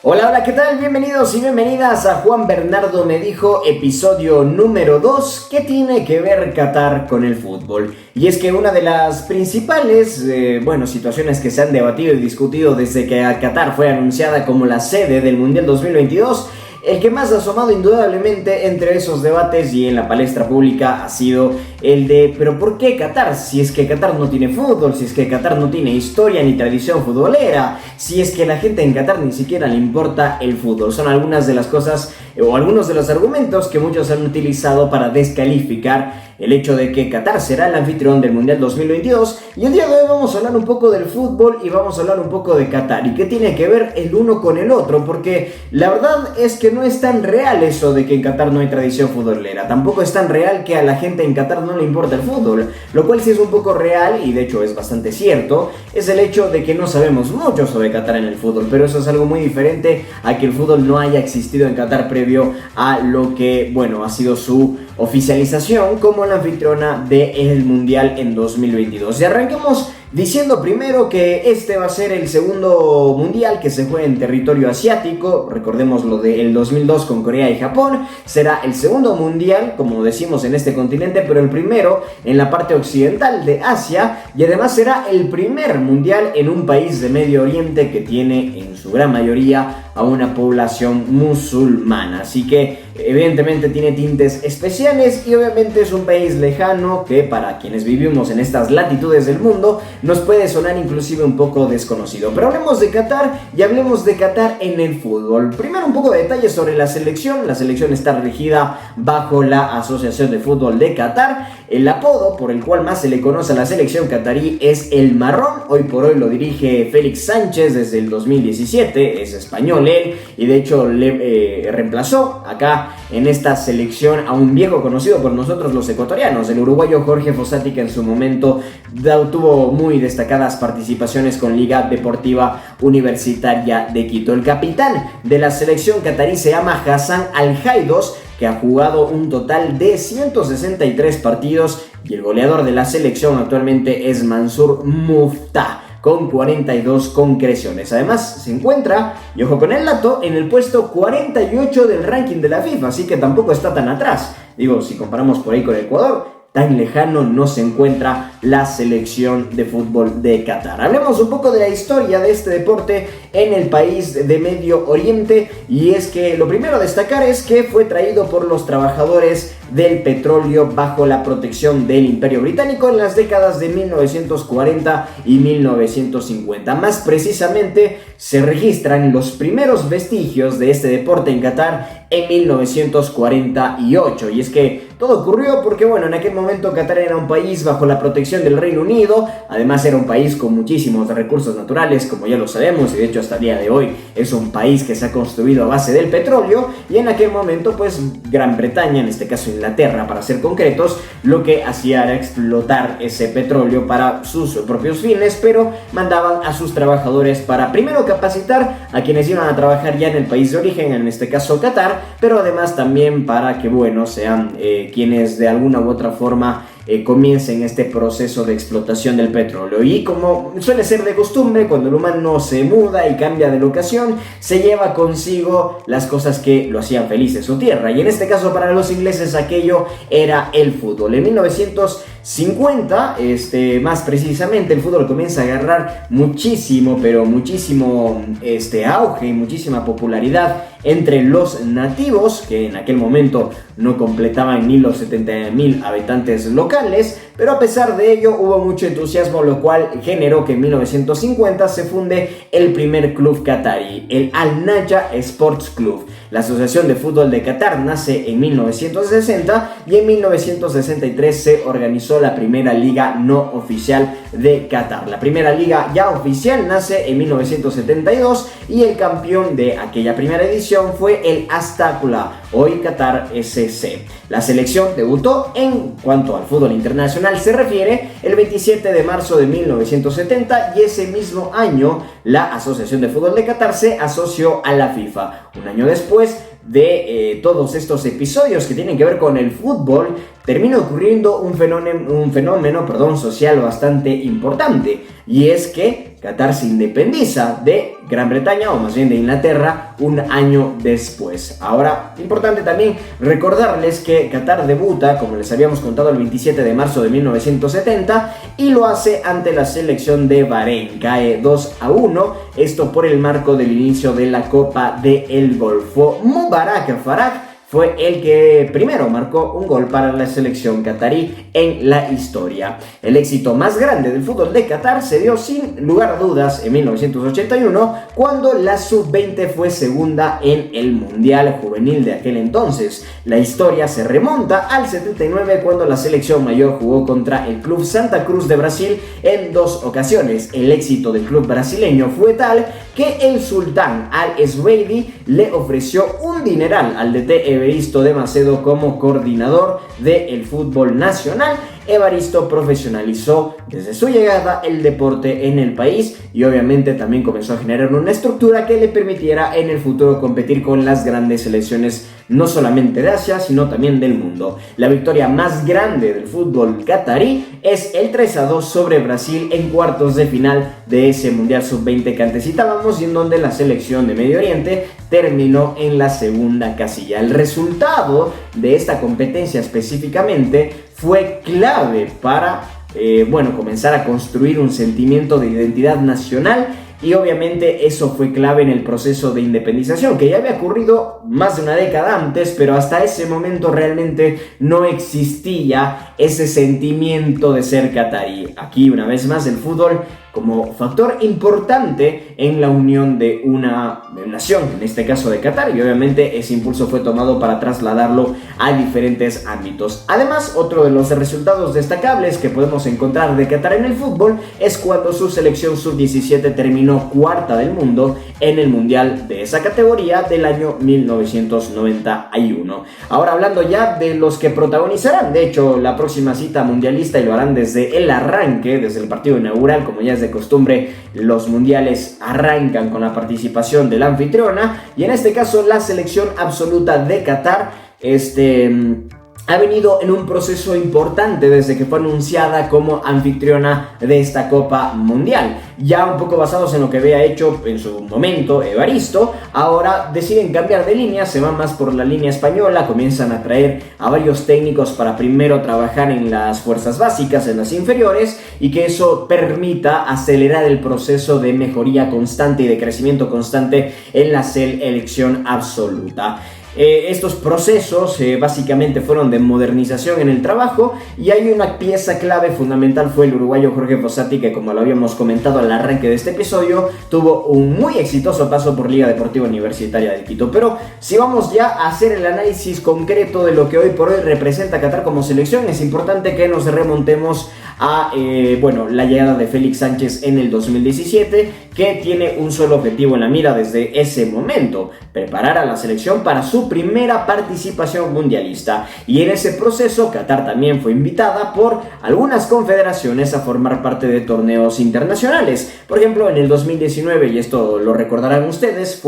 Hola, hola, ¿qué tal? Bienvenidos y bienvenidas a Juan Bernardo Me Dijo, episodio número 2, que tiene que ver Qatar con el fútbol. Y es que una de las principales, situaciones que se han debatido y discutido desde que Qatar fue anunciada como la sede del Mundial 2022, el que más ha asomado indudablemente entre esos debates y en la palestra pública ha sido el de ¿pero por qué Qatar? Si es que Qatar no tiene fútbol, si es que Qatar no tiene historia ni tradición futbolera, si es que a la gente en Qatar ni siquiera le importa el fútbol. Son algunas de las cosas o algunos de los argumentos que muchos han utilizado para descalificar el hecho de que Qatar será el anfitrión del Mundial 2022. Y el día de hoy vamos a hablar un poco del fútbol y vamos a hablar un poco de Qatar y qué tiene que ver el uno con el otro, porque la verdad es que no es tan real eso de que en Qatar no hay tradición futbolera. Tampoco es tan real que a la gente en Qatar no le importa el fútbol. Lo cual sí es un poco real y de hecho es bastante cierto, es el hecho de que no sabemos mucho sobre Qatar en el fútbol, pero eso es algo muy diferente a que el fútbol no haya existido en Qatar previo a lo que, ha sido su oficialización como la anfitriona del Mundial en 2022. Y arranquemos diciendo primero que este va a ser el segundo mundial que se juega en territorio asiático. Recordemos lo del 2002 con Corea y Japón. Será el segundo mundial, como decimos, en este continente, pero el primero en la parte occidental de Asia. Y además será el primer mundial en un país de Medio Oriente que tiene en su gran mayoría a una población musulmana. Así que evidentemente tiene tintes especiales y obviamente es un país lejano que para quienes vivimos en estas latitudes del mundo nos puede sonar inclusive un poco desconocido. Pero hablemos de Qatar y hablemos de Qatar en el fútbol. Primero un poco de detalles sobre la selección. La selección está regida bajo la Asociación de Fútbol de Qatar. El apodo por el cual más se le conoce a la selección qatarí es el Marrón. Hoy por hoy lo dirige Félix Sánchez desde el 2017, es español él, y de hecho le reemplazó acá en esta selección a un viejo conocido por nosotros los ecuatorianos, el uruguayo Jorge Fossati, que en su momento tuvo muy destacadas participaciones con Liga Deportiva Universitaria de Quito. El capitán de la selección qatarí se llama Hassan Al-Jaidos, que ha jugado un total de 163 partidos, y el goleador de la selección actualmente es Mansur Muftah, con 42 concreciones. Además se encuentra, y ojo con el dato, en el puesto 48 del ranking de la FIFA, así que tampoco está tan atrás. Digo, si comparamos por ahí con Ecuador, tan lejano no se encuentra la selección de fútbol de Qatar. Hablemos un poco de la historia de este deporte en el país de Medio Oriente, y es que lo primero a destacar es que fue traído por los trabajadores del petróleo bajo la protección del Imperio Británico en las décadas de 1940 y 1950. Más precisamente, se registran los primeros vestigios de este deporte en Qatar en 1948, y es que todo ocurrió porque, en aquel momento Qatar era un país bajo la protección del Reino Unido. Además era un país con muchísimos recursos naturales, como ya lo sabemos, y de hecho hasta el día de hoy es un país que se ha construido a base del petróleo. Y en aquel momento, Gran Bretaña, en este caso Inglaterra para ser concretos, lo que hacía era explotar ese petróleo para sus propios fines, pero mandaban a sus trabajadores para primero capacitar a quienes iban a trabajar ya en el país de origen, en este caso Qatar, pero además también para que, sean quienes de alguna u otra forma comiencen este proceso de explotación del petróleo. Y como suele ser de costumbre, cuando el humano se muda y cambia de locación, se lleva consigo las cosas que lo hacían feliz en su tierra, y en este caso para los ingleses aquello era el fútbol. En 1950, más precisamente, el fútbol comienza a agarrar muchísimo, pero muchísimo auge y muchísima popularidad entre los nativos, que en aquel momento no completaban ni los 70,000 habitantes locales, pero a pesar de ello hubo mucho entusiasmo, lo cual generó que en 1950 se funde el primer club qatarí, el Al-Naya Sports Club. La Asociación de Fútbol de Qatar nace en 1960 y en 1963 se organizó la primera liga no oficial de Qatar. La primera liga ya oficial nace en 1972 y el campeón de aquella primera edición fue el Astaqula, hoy Qatar SC. La selección debutó, en cuanto al fútbol internacional se refiere, el 27 de marzo de 1970, y ese mismo año la Asociación de Fútbol de Qatar se asoció a la FIFA. Un año después, de todos estos episodios que tienen que ver con el fútbol, termina ocurriendo un fenómeno social bastante importante, y es que Qatar se independiza de Gran Bretaña, o más bien de Inglaterra, un año después. Ahora, importante también recordarles que Qatar debuta, como les habíamos contado, el 27 de marzo de 1970, y lo hace ante la selección de Bahrein. Cae 2-1, esto por el marco del inicio de la Copa del Golfo. Mubarak Faraj fue el que primero marcó un gol para la selección qatarí en la historia. El éxito más grande del fútbol de Qatar se dio sin lugar a dudas en 1981, cuando la Sub-20 fue segunda en el Mundial Juvenil de aquel entonces. La historia se remonta al 79, cuando la selección mayor jugó contra el Club Santa Cruz de Brasil en 2 ocasiones. El éxito del club brasileño fue tal que el sultán Al-Esweidi le ofreció un dineral al DT Evaristo de Macedo como coordinador del fútbol nacional. Evaristo profesionalizó desde su llegada el deporte en el país, y obviamente también comenzó a generar una estructura que le permitiera en el futuro competir con las grandes selecciones, no solamente de Asia, sino también del mundo. La victoria más grande del fútbol qatarí es el 3-2 sobre Brasil en cuartos de final de ese Mundial Sub-20 que antes citábamos, y en donde la selección de Medio Oriente terminó en la segunda casilla. El resultado de esta competencia específicamente fue clave para comenzar a construir un sentimiento de identidad nacional, y obviamente eso fue clave en el proceso de independización, que ya había ocurrido más de una década antes, pero hasta ese momento realmente no existía ese sentimiento de ser qatarí. Aquí, una vez más, el fútbol como factor importante en la unión de una nación, en este caso de Qatar, y obviamente ese impulso fue tomado para trasladarlo a diferentes ámbitos. Además, otro de los resultados destacables que podemos encontrar de Qatar en el fútbol es cuando su selección sub-17 terminó cuarta del mundo en el mundial de esa categoría del año 1991. Ahora, hablando ya de los que protagonizarán, de hecho, la próxima cita mundialista, y lo harán desde el arranque, desde el partido inaugural, como ya es de costumbre, los mundiales arrancan con la participación de la anfitriona, y en este caso la selección absoluta de Qatar ha venido en un proceso importante desde que fue anunciada como anfitriona de esta Copa Mundial. Ya un poco basados en lo que había hecho en su momento Evaristo, ahora deciden cambiar de línea, se van más por la línea española, comienzan a traer a varios técnicos para primero trabajar en las fuerzas básicas, en las inferiores, y que eso permita acelerar el proceso de mejoría constante y de crecimiento constante en la selección absoluta. Estos procesos básicamente fueron de modernización en el trabajo, y hay una pieza clave fundamental, fue el uruguayo Jorge Fossati, que, como lo habíamos comentado al arranque de este episodio, tuvo un muy exitoso paso por Liga Deportiva Universitaria de Quito. Pero si vamos ya a hacer el análisis concreto de lo que hoy por hoy representa Qatar como selección, es importante que nos remontemos a la llegada de Félix Sánchez en el 2017, que tiene un solo objetivo en la mira desde ese momento: preparar a la selección para su primera participación mundialista. Y en ese proceso Qatar también fue invitada por algunas confederaciones a formar parte de torneos internacionales. Por ejemplo, en el 2019, y esto lo recordarán ustedes,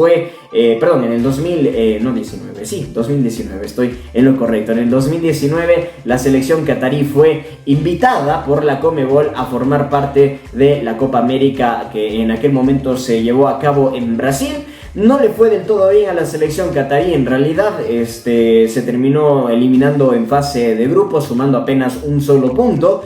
en el 2019, estoy en lo correcto. En el 2019 la selección qatarí fue invitada por la Conmebol a formar parte de la Copa América, que en aquel momento se llevó a cabo en Brasil. No le fue del todo bien a la selección qatarí, en realidad se terminó eliminando en fase de grupos, sumando apenas un solo punto.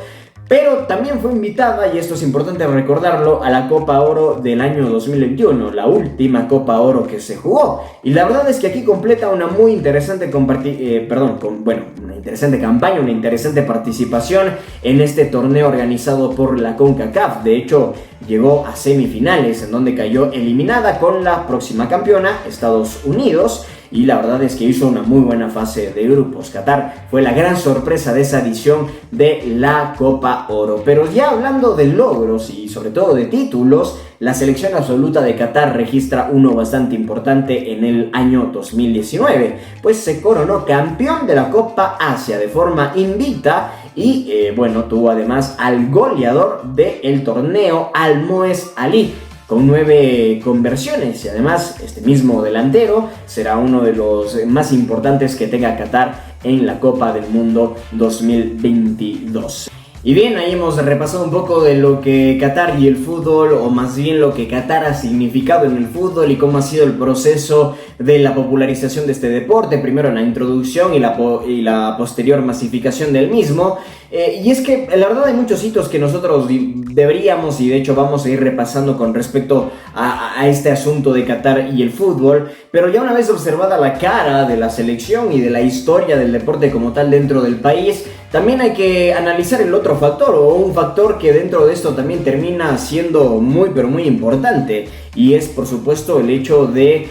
Pero también fue invitada, y esto es importante recordarlo, a la Copa Oro del año 2021, la última Copa Oro que se jugó. Y la verdad es que aquí completa una muy interesante una interesante campaña, una interesante participación en este torneo organizado por la CONCACAF. De hecho, llegó a semifinales, en donde cayó eliminada con la próxima campeona, Estados Unidos. Y la verdad es que hizo una muy buena fase de grupos. Qatar fue la gran sorpresa de esa edición de la Copa Oro. Pero ya hablando de logros y sobre todo de títulos, la selección absoluta de Qatar registra uno bastante importante en el año 2019, pues se coronó campeón de la Copa Asia de forma invicta, y tuvo además al goleador del torneo, Almoez Ali, con 9 conversiones, y además este mismo delantero será uno de los más importantes que tenga Qatar en la Copa del Mundo 2022. Y bien, ahí hemos repasado un poco de lo que Qatar y el fútbol, o más bien lo que Qatar ha significado en el fútbol y cómo ha sido el proceso de la popularización de este deporte, primero en la introducción y la posterior masificación del mismo. Y es que la verdad hay muchos hitos que nosotros deberíamos, y de hecho vamos a ir repasando con respecto a este asunto de Qatar y el fútbol, pero ya una vez observada la cara de la selección y de la historia del deporte como tal dentro del país, también hay que analizar el otro factor, o un factor que dentro de esto también termina siendo muy pero muy importante, y es por supuesto el hecho de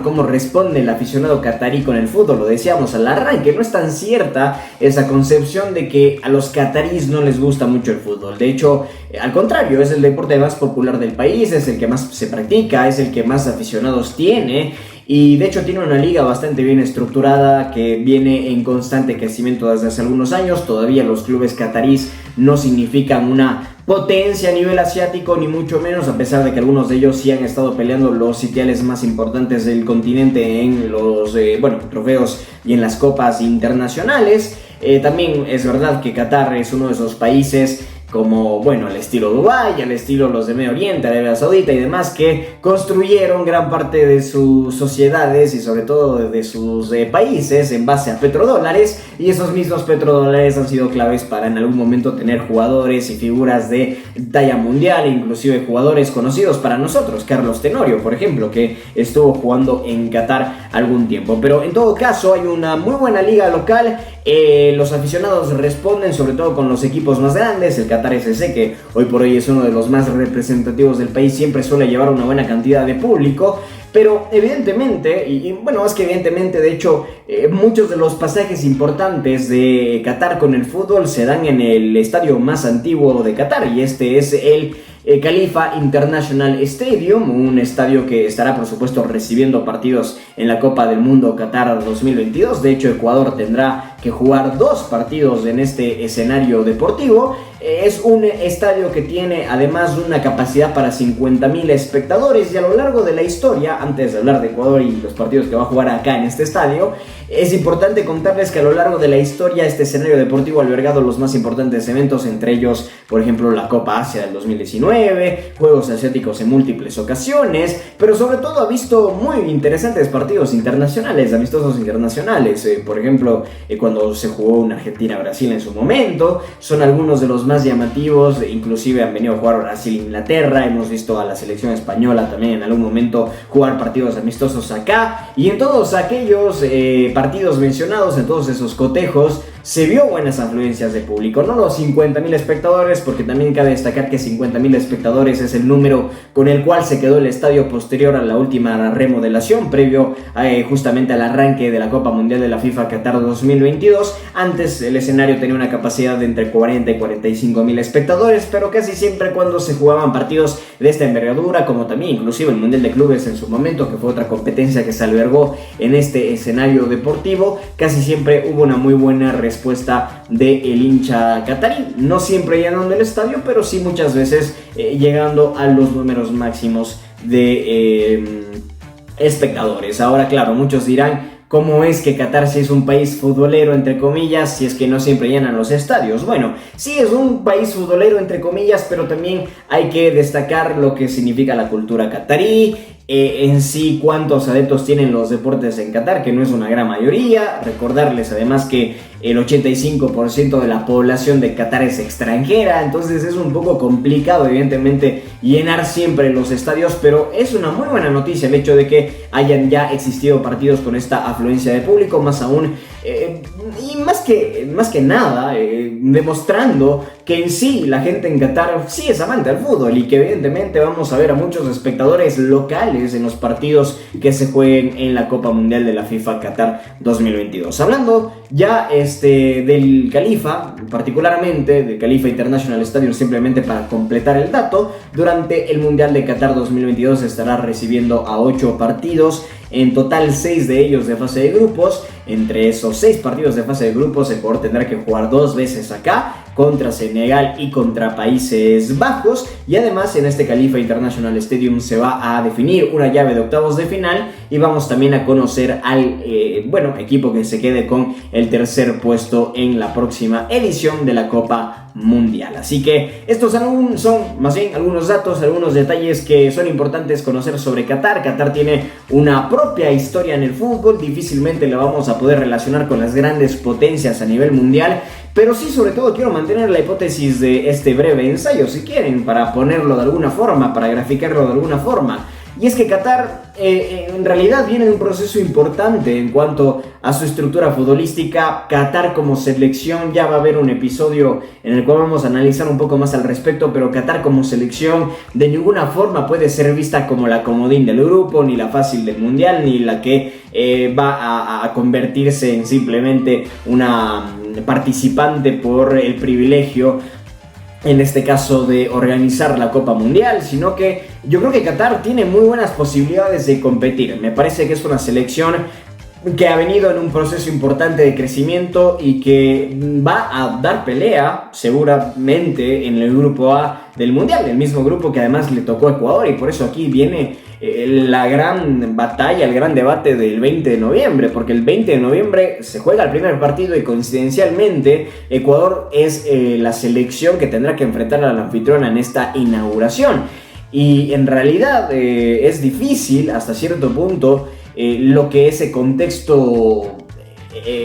cómo responde el aficionado catarí con el fútbol. Lo decíamos al arranque, no es tan cierta esa concepción de que a los catarís no les gusta mucho el fútbol. De hecho, al contrario, es el deporte más popular del país, es el que más se practica, es el que más aficionados tiene. Y de hecho tiene una liga bastante bien estructurada que viene en constante crecimiento desde hace algunos años. Todavía los clubes catarís no significan una potencia a nivel asiático, ni mucho menos, a pesar de que algunos de ellos sí han estado peleando los sitiales más importantes del continente en los trofeos y en las copas internacionales. También es verdad que Qatar es uno de esos países como, al estilo Dubái, al estilo los de Medio Oriente, Arabia Saudita y demás, que construyeron gran parte de sus sociedades y sobre todo de sus países en base a petrodólares, y esos mismos petrodólares han sido claves para en algún momento tener jugadores y figuras de talla mundial, inclusive jugadores conocidos para nosotros, Carlos Tenorio, por ejemplo, que estuvo jugando en Qatar algún tiempo. Pero en todo caso hay una muy buena liga local. Los aficionados responden sobre todo con los equipos más grandes. El Qatar SC, que hoy por hoy es uno de los más representativos del país, siempre suele llevar una buena cantidad de público. Pero evidentemente, más que evidentemente, de hecho, muchos de los pasajes importantes de Qatar con el fútbol se dan en el estadio más antiguo de Qatar, y este es el Khalifa International Stadium, un estadio que estará por supuesto recibiendo partidos en la Copa del Mundo Qatar 2022. De hecho, Ecuador tendrá que jugar 2 partidos en este escenario deportivo. Es un estadio que tiene además una capacidad para 50.000 espectadores, y a lo largo de la historia, antes de hablar de Ecuador y los partidos que va a jugar acá en este estadio, es importante contarles que a lo largo de la historia este escenario deportivo ha albergado los más importantes eventos, entre ellos, por ejemplo, la Copa Asia del 2019, Juegos Asiáticos en múltiples ocasiones, pero sobre todo ha visto muy interesantes partidos internacionales, amistosos internacionales. Por ejemplo, cuando se jugó una Argentina-Brasil en su momento, son algunos de los más llamativos. Inclusive han venido a jugar Brasil-Inglaterra, hemos visto a la selección española también en algún momento jugar partidos amistosos acá, y en todos aquellos partidos mencionados, en todos esos cotejos, se vio buenas afluencias de público. No los 50.000 espectadores, porque también cabe destacar que 50.000 espectadores es el número con el cual se quedó el estadio posterior a la última remodelación, previo justamente al arranque de la Copa Mundial de la FIFA Qatar 2022. Antes el escenario tenía una capacidad de entre 40 y 45.000 espectadores, pero casi siempre cuando se jugaban partidos de esta envergadura, como también inclusive el Mundial de Clubes en su momento, que fue otra competencia que se albergó en este escenario deportivo, casi siempre hubo una muy buena respuesta del hincha catarí, no siempre llenando el estadio, pero sí muchas veces llegando a los números máximos de espectadores. Ahora, claro, muchos dirán: ¿cómo es que Qatar, si es un país futbolero, entre comillas, si es que no siempre llenan los estadios? Bueno, sí es un país futbolero, entre comillas, pero también hay que destacar lo que significa la cultura catarí, en sí cuántos adeptos tienen los deportes en Qatar, que no es una gran mayoría. Recordarles además que el 85% de la población de Qatar es extranjera, entonces es un poco complicado evidentemente llenar siempre los estadios, pero es una muy buena noticia el hecho de que hayan ya existido partidos con esta afluencia de público, más aún y más que nada demostrando que en sí la gente en Qatar sí es amante al fútbol, y que evidentemente vamos a ver a muchos espectadores locales en los partidos que se jueguen en la Copa Mundial de la FIFA Qatar 2022. Hablando ya del Khalifa, particularmente del Khalifa International Stadium, simplemente para completar el dato, durante el Mundial de Qatar 2022 estará recibiendo a 8 partidos, en total 6 de ellos de fase de grupos. Entre esos 6 partidos de fase de grupos, Ecuador tendrá que jugar 2 veces acá contra Senegal y contra Países Bajos, y además en este Khalifa International Stadium se va a definir una llave de octavos de final y vamos también a conocer al equipo que se quede con el tercer puesto en la próxima edición de la Copa Mundial. Así que estos son más bien algunos datos, algunos detalles que son importantes conocer sobre Qatar. Qatar tiene una propia historia en el fútbol, difícilmente la vamos a poder relacionar con las grandes potencias a nivel mundial, pero sí, sobre todo quiero mantener la hipótesis de este breve ensayo, si quieren, para ponerlo de alguna forma, para graficarlo de alguna forma. Y es que Qatar en realidad viene de un proceso importante en cuanto a su estructura futbolística. Qatar como selección, ya va a haber un episodio en el cual vamos a analizar un poco más al respecto, pero Qatar como selección de ninguna forma puede ser vista como la comodín del grupo, ni la fácil del mundial, ni la que va a convertirse en simplemente una participante por el privilegio, en este caso, de organizar la Copa Mundial, sino que yo creo que Qatar tiene muy buenas posibilidades de competir. Me parece que es una selección que ha venido en un proceso importante de crecimiento y que va a dar pelea seguramente en el grupo A del Mundial, el mismo grupo que además le tocó a Ecuador, y por eso aquí viene la gran batalla, el gran debate del 20 de noviembre, porque el 20 de noviembre se juega el primer partido y coincidencialmente Ecuador es la selección que tendrá que enfrentar a la anfitriona en esta inauguración. Y en realidad es difícil hasta cierto punto lo que ese contexto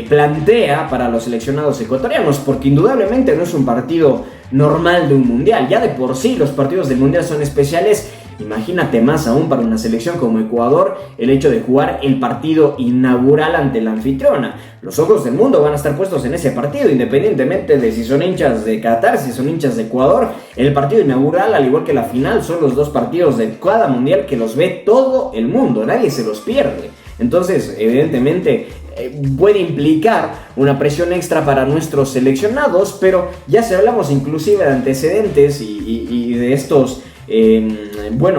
plantea para los seleccionados ecuatorianos, porque indudablemente no es un partido normal de un mundial. Ya de por sí los partidos del mundial son especiales. Imagínate más aún para una selección como Ecuador el hecho de jugar el partido inaugural ante la anfitriona. Los ojos del mundo van a estar puestos en ese partido, independientemente de si son hinchas de Qatar, si son hinchas de Ecuador. El partido inaugural, al igual que la final, son los dos partidos de cada mundial que los ve todo el mundo, nadie se los pierde. Entonces, evidentemente, puede implicar una presión extra para nuestros seleccionados, pero ya si hablamos inclusive de antecedentes y de estos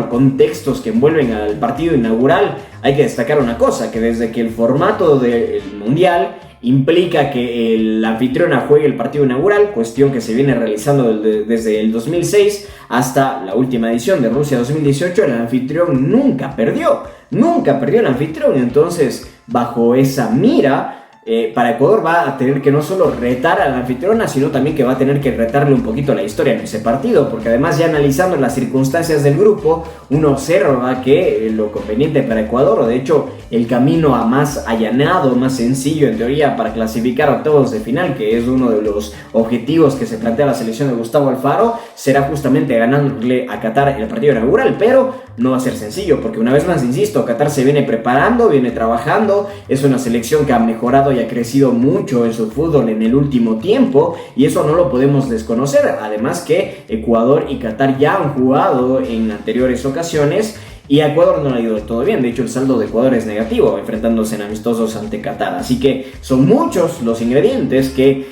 contextos que envuelven al partido inaugural, hay que destacar una cosa, que desde que el formato del mundial implica que la anfitriona juegue el partido inaugural, cuestión que se viene realizando desde el 2006 hasta la última edición de Rusia 2018, el anfitrión nunca perdió el anfitrión. Entonces, bajo esa mira, para Ecuador va a tener que no solo retar a la anfitriona, sino también que va a tener que retarle un poquito la historia en ese partido, porque además, ya analizando las circunstancias del grupo, uno observa que lo conveniente para Ecuador, o de hecho el camino a más allanado, más sencillo en teoría para clasificar a octavos de final, que es uno de los objetivos que se plantea la selección de Gustavo Alfaro, será justamente ganándole a Qatar el partido inaugural. Pero no va a ser sencillo, porque una vez más, insisto, Qatar se viene preparando, viene trabajando, es una selección que ha mejorado y ha crecido mucho en su fútbol en el último tiempo, y eso no lo podemos desconocer. Además que Ecuador y Qatar ya han jugado en anteriores ocasiones y a Ecuador no le ha ido del todo bien. De hecho, el saldo de Ecuador es negativo enfrentándose en amistosos ante Qatar. Así que son muchos los ingredientes que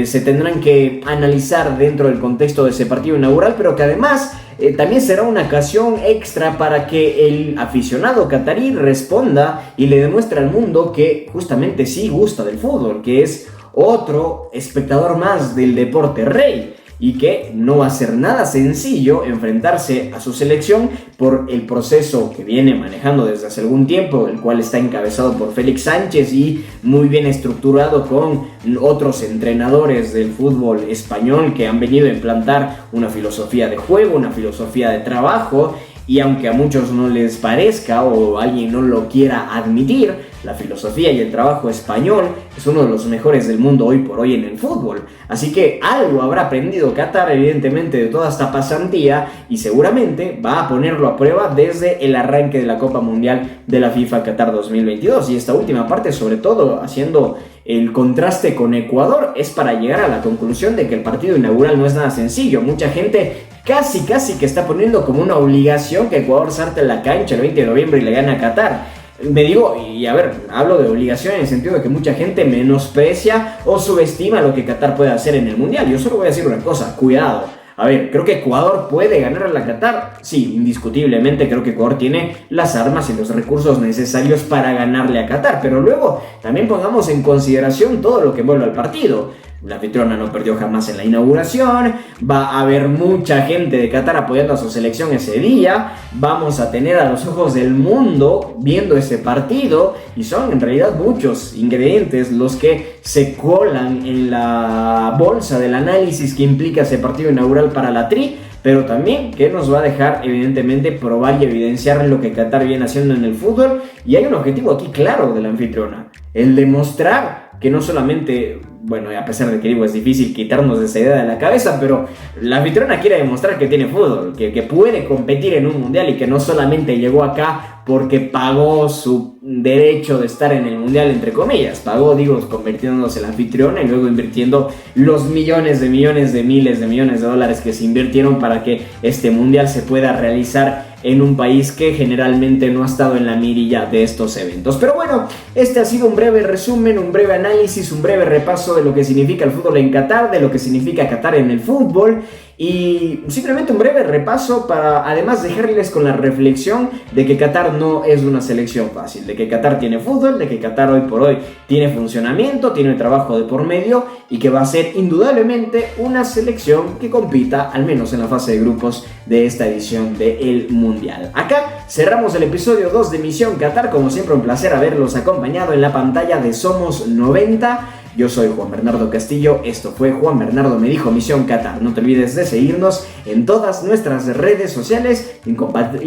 se tendrán que analizar dentro del contexto de ese partido inaugural, pero que además también será una ocasión extra para que el aficionado catarí responda y le demuestre al mundo que justamente sí gusta del fútbol, que es otro espectador más del deporte rey, y que no va a ser nada sencillo enfrentarse a su selección por el proceso que viene manejando desde hace algún tiempo, el cual está encabezado por Félix Sánchez y muy bien estructurado con otros entrenadores del fútbol español que han venido a implantar una filosofía de juego, una filosofía de trabajo. Y aunque a muchos no les parezca o alguien no lo quiera admitir, la filosofía y el trabajo español es uno de los mejores del mundo hoy por hoy en el fútbol. Así que algo habrá aprendido Qatar, evidentemente, de toda esta pasantía, y seguramente va a ponerlo a prueba desde el arranque de la Copa Mundial de la FIFA Qatar 2022. Y esta última parte, sobre todo haciendo el contraste con Ecuador, es para llegar a la conclusión de que el partido inaugural no es nada sencillo. Mucha gente casi que está poniendo como una obligación que Ecuador salte a la cancha el 20 de noviembre y le gane a Qatar. Me digo, y a ver, hablo de obligación en el sentido de que mucha gente menosprecia o subestima lo que Qatar puede hacer en el Mundial. Yo solo voy a decir una cosa, cuidado. A ver, ¿creo que Ecuador puede ganarle a Qatar? Sí, indiscutiblemente creo que Ecuador tiene las armas y los recursos necesarios para ganarle a Qatar, pero luego también pongamos en consideración todo lo que envuelve al partido. La anfitriona no perdió jamás en la inauguración, va a haber mucha gente de Qatar apoyando a su selección ese día, vamos a tener a los ojos del mundo viendo ese partido y son en realidad muchos ingredientes los que se colan en la bolsa del análisis que implica ese partido inaugural para la Tri, pero también que nos va a dejar evidentemente probar y evidenciar lo que Qatar viene haciendo en el fútbol. Y hay un objetivo aquí claro de la anfitriona, el demostrar que no solamente, bueno, a pesar de que digo es difícil quitarnos esa idea de la cabeza, pero la anfitriona quiere demostrar que tiene fútbol, que puede competir en un mundial y que no solamente llegó acá porque pagó su derecho de estar en el mundial, entre comillas. Pagó, digo, convirtiéndose en la anfitriona y luego invirtiendo los miles de millones de dólares que se invirtieron para que este mundial se pueda realizar en un país que generalmente no ha estado en la mirilla de estos eventos. Pero bueno, este ha sido un breve resumen, un breve análisis, un breve repaso de lo que significa el fútbol en Qatar, de lo que significa Qatar en el fútbol y simplemente un breve repaso para además dejarles con la reflexión de que Qatar no es una selección fácil, de que Qatar tiene fútbol, de que Qatar hoy por hoy tiene funcionamiento, tiene trabajo de por medio y que va a ser indudablemente una selección que compita al menos en la fase de grupos de esta edición del Mundial. Acá cerramos el episodio 2 de Misión Qatar, como siempre un placer haberlos acompañado en la pantalla de Somos 90. Yo soy Juan Bernardo Castillo, esto fue Juan Bernardo me dijo Misión Qatar. No te olvides de seguirnos en todas nuestras redes sociales y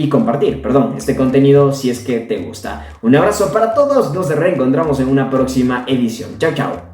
compartir este contenido si es que te gusta. Un abrazo para todos, nos reencontramos en una próxima edición. Chao, chao.